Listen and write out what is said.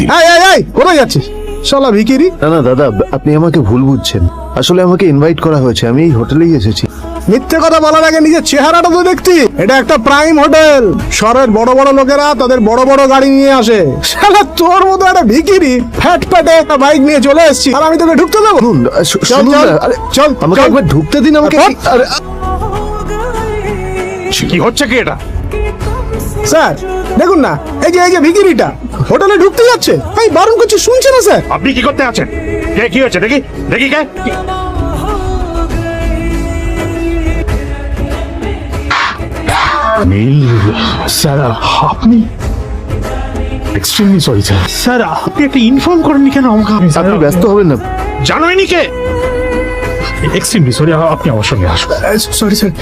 দিন। কোথায় যাচ্ছিস শালা ভিখিরি? না না দাদা, আপনি আমাকে ভুল বুঝছেন। আসলে আমাকে ইনভাইট করা হয়েছে, আমি এই হোটেলেই এসেছি। মিথ্যে কথা বলার আগে নিজের চেহারাটা তো দেখতি। এটা একটা প্রাইম হোটেল, শহরের বড় বড় লোকেরা তাদের বড় বড় গাড়ি নিয়ে আসে। শালা তোর মতো একটা ভিখিরি ফ্যাট ফ্যাটে একটা বাইক নিয়ে চলে এসেছি, আর আমি তোকে ঢুকতে দেবো? শুনুন চল, না, আরে, চল, আমাকে চল। একবার ঢুকতে দিন আমাকে। চল। আরে, কি হচ্ছে কি এটা? স্যার দেখুন না, এই যে ভিখিরিটা হোটেলে ঢুকতে যাচ্ছে, আমি বারণ করছি শুনছে না স্যার। আপনি কি করতে আছেন? কে কি হচ্ছে দেখি দেখি কে নীল স্যার, আপনি এক্সট্রিমলি সরি স্যার। স্যার আপনি একটা ইনফর্ম করেননি কেন আমাকে? আপনি ব্যস্ত হবেন না। জানোইনি কে? এক্সট্রিমলি সরি, আপনি আমার সঙ্গে আসুন। Sorry sir.